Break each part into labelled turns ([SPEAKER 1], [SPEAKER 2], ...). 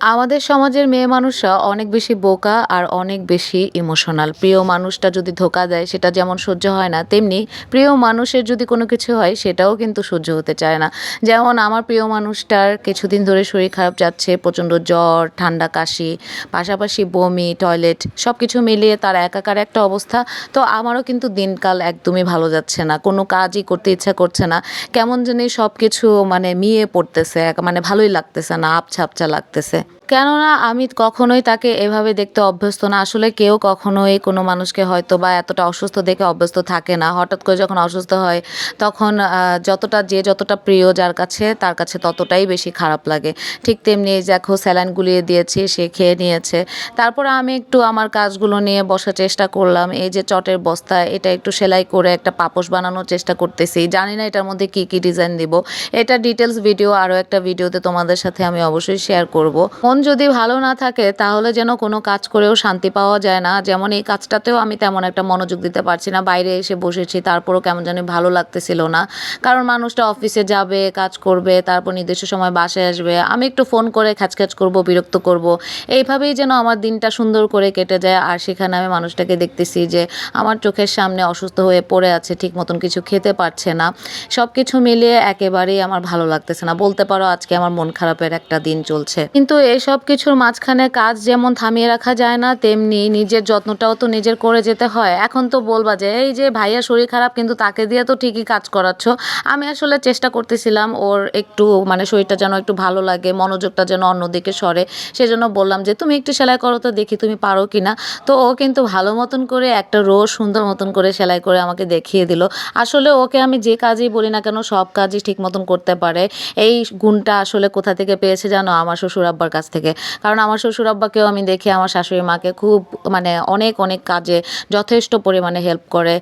[SPEAKER 1] আমাদের সমাজের মেয়ে মানুষরা অনেক বেশি বোকা আর অনেক বেশি ইমোশনাল। প্রিয় মানুষটা যদি ধোঁকা দেয় সেটা যেমন সহ্য হয় না, তেমনি প্রিয় মানুষের যদি কোনো কিছু হয় সেটাও কিন্তু সহ্য হতে চায় না। যেমন আমার প্রিয় মানুষটার কিছুদিন ধরে শরীর খারাপ যাচ্ছে, প্রচণ্ড জ্বর, ঠান্ডা, কাশি, পাশাপাশি বমি, টয়লেট সবকিছু মিলিয়ে তার একাকার একটা অবস্থা। তো আমারও কিন্তু দিনকাল একদমই ভালো যাচ্ছে না। কোনো কাজই করতে ইচ্ছা করছে না। কেমন জানি সবকিছু মানে মিয়ে পড়তেছে, মানে ভালোই লাগতেছে না, আবছা, আবছা লাগতেছে। কেননা আমি কখনোই তাকে এভাবে দেখতে অভ্যস্ত না। আসলে কেউ কখনোই কোনো মানুষকে হয়তোবা এতটা অসুস্থ দেখে অভ্যস্ত থাকে না। হঠাৎ করে যখন অসুস্থ হয় তখন যতটা প্রিয় যার কাছে, তার কাছে ততটাই বেশি খারাপ লাগে। ঠিক তেমনি এই দেখো স্যালাইন গুলিয়ে দিয়েছি, সে খেয়ে নিয়েছে। তারপরে আমি একটু আমার কাজগুলো নিয়ে বসার চেষ্টা করলাম। এই যে চটের বস্তা, এটা একটু সেলাই করে একটা পাপোশ বানানোর চেষ্টা করতেছি। জানি না এটার মধ্যে কি, কি ডিজাইন দিব। এটা ডিটেইলস ভিডিও আরও একটা ভিডিওতে তোমাদের সাথে আমি অবশ্যই শেয়ার করব। মন যদি ভালো না থাকে তাহলে যেন কোনো কাজ করেও শান্তি পাওয়া যায় না। যেমন এই কাজটাতেও আমি তেমন একটা মনোযোগ দিতে পারছি না। বাইরে এসে বসেছি, তারপরও কেমন জানি ভালো লাগতেছিল না। কারণ মানুষটা অফিসে যাবে, কাজ করবে, তারপর নির্দিষ্ট সময় বাসায় আসবে। আমি একটু ফোন করে খ্যাচখ্যাচ করব, বিরক্ত করব। এইভাবেই যেন আমার দিনটা সুন্দর করে কেটে যায়। আর সেখানে আমি মানুষটাকে দেখতেছি যে আমার চোখের সামনে অসুস্থ হয়ে পড়ে আছে, ঠিক মতন কিছু খেতে পারছে না। সব কিছু মিলিয়ে একেবারেই আমার ভালো লাগতেছে না। বলতে পারো আজকে আমার মন খারাপের একটা দিন চলছে। কিন্তু এসব কিছুর মাঝখানে কাজ যেমন থামিয়ে রাখা যায় না, তেমনি নিজের যত্নটাও তো নিজের করে যেতে হয়। এখন তো বলবা যে এই যে ভাইয়া শরীর খারাপ কিন্তু তাকে দিয়ে তো ঠিকই কাজ করাচ্ছ। আমি আসলে চেষ্টা করতেছিলাম ওর একটু মানে শরীরটা যেন একটু ভালো লাগে, মনোযোগটা যেন অন্যদিকে সরে। সেজন্য বললাম যে তুমি একটু সেলাই করো তো, দেখি তুমি পারো কিনা। তো ও কিন্তু ভালো মতন করে একটা রো সুন্দর মতন করে সেলাই করে আমাকে দেখিয়ে দিল। আসলে ওকে আমি যে কাজই বলি না কেন সব কাজই ঠিক মতন করতে পারে। এই গুণটা আসলে কোথা থেকে পেয়েছে জানো? আমার শ্বশুর আব্বার কাছ থেকে। কারণ আমার শ্বশুর আব্বাকেও আমি দেখি আমার শাশুড়ি মাকে খুব মানে অনেক অনেক কাজে যথেষ্ট পরিমাণে হেল্প করে।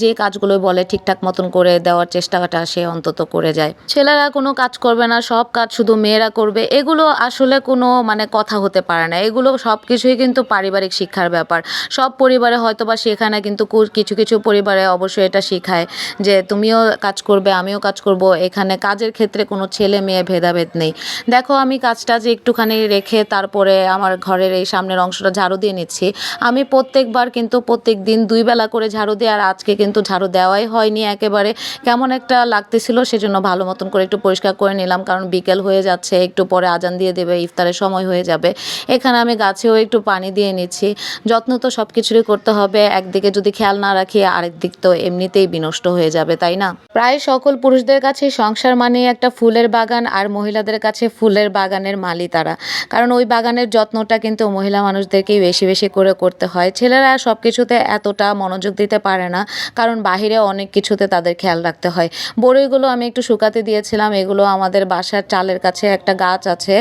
[SPEAKER 1] যে কাজগুলো বলে ঠিকঠাক মতন করে দেওয়ার চেষ্টাটা সে অন্তত করে যায়। ছেলেরা কোনো কাজ করবে না, সব কাজ শুধু মেয়েরা করবে, এগুলো আসলে কোনো মানে কথা হতে পারে না। এগুলো সব কিছুই কিন্তু পারিবারিক শিক্ষার ব্যাপার। সব পরিবারে হয়তোবা শেখায় না, কিন্তু কিছু কিছু পরিবারে অবশ্যই এটা শিখায় যে তুমিও কাজ করবে, আমিও কাজ করব। এখানে কাজের ক্ষেত্রে কোনো ছেলে মেয়ে ভেদাভেদ নেই। দেখো আমি কাজটা যে একটুখানি রেখে তারপরে আমার ঘরের এই সামনের অংশটা ঝাড়ু দিয়ে নিচ্ছি। আমি প্রত্যেকবার কিন্তু প্রত্যেকদিন ২ বেলা করে ঝাড়ু দিই, আর আজকে কিন্তু ঝাড়ু দেওয়াই হয়নি একেবারে। কেমন একটা লাগতেছিল, সেজন্য ভালো মতন করে একটু পরিষ্কার করে নিলাম। কারণ বিকেল হয়ে যাচ্ছে, একটু পরে আজান দিয়ে দেবে, ইফতারের সময় হয়ে যাবে। এখানে আমি গাছেও একটু পানি দিয়ে নিচ্ছি। যত্ন তো সব কিছুরই করতে হবে। একদিকে যদি খেয়াল না রাখি আরেক দিক তো এমনিতেই বিনষ্ট হয়ে যাবে, তাই না? প্রায় সকল পুরুষদের কাছে সংসার মানে একটা ফুলের বাগান, আর মহিলাদের কাছে ফুলের বাগানের মালি তারা। কারণ ওই বাগানের যত্নটা কিন্তু মহিলা মানুষদেরকেই বেশি বেশি করে করতে হয়। ছেলেরা সব কিছুতে এতটা মনোযোগ দিতে পারে না, কারণ বাহিরে অনেক কিছুতে তাদের খেয়াল রাখতে হয়। বড়ইগুলো আমি একটু শুকাতে দিয়েছিলাম। এগুলো আমাদের বাসার চালের কাছে একটা গাছ আছে।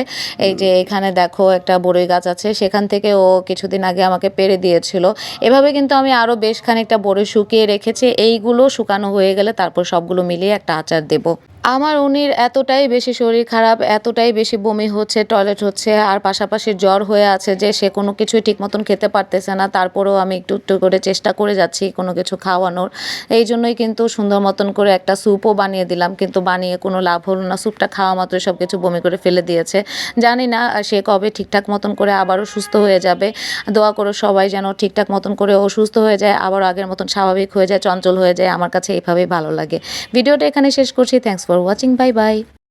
[SPEAKER 1] এই যে এখানে দেখো একটা বড়ই গাছ আছে, সেখান থেকে ও কিছুদিন আগে আমাকে পেড়ে দিয়েছিল। এভাবে কিন্তু আমি আরও বেশ খানিকটা বড়ই শুকিয়ে রেখেছি। এইগুলো শুকানো হয়ে গেলে তারপর সবগুলো মিলিয়ে একটা আচার দেব। আমার উনির এতটাই বেশি শরীর খারাপ, এতটাই বেশি বমি হচ্ছে, টয়লেট হচ্ছে, আর পাশাপাশি জ্বর হয়ে আছে যে সে কোনো কিছুই ঠিক মতন খেতে পারতেছে না। তারপরেও আমি একটু একটু করে চেষ্টা করে যাচ্ছি কোনো কিছু খাওয়ানোর। এই জন্যই কিন্তু সুন্দর মতন করে একটা স্যুপও বানিয়ে দিলাম, কিন্তু বানিয়ে কোনো লাভ হলো না। স্যুপটা খাওয়া মাত্রই সব কিছু বমি করে ফেলে দিয়েছে। জানি না সে কবে ঠিকঠাক মতন করে আবারও সুস্থ হয়ে যাবে। দোয়া করো সবাই যেন ঠিকঠাক মতন করে ও সুস্থ হয়ে যায়, আবারও আগের মতন স্বাভাবিক হয়ে যায়, চঞ্চল হয়ে যায়। আমার কাছে এইভাবেই ভালো লাগে। ভিডিওটা এখানে শেষ করছি। Thanks for watching. Bye bye.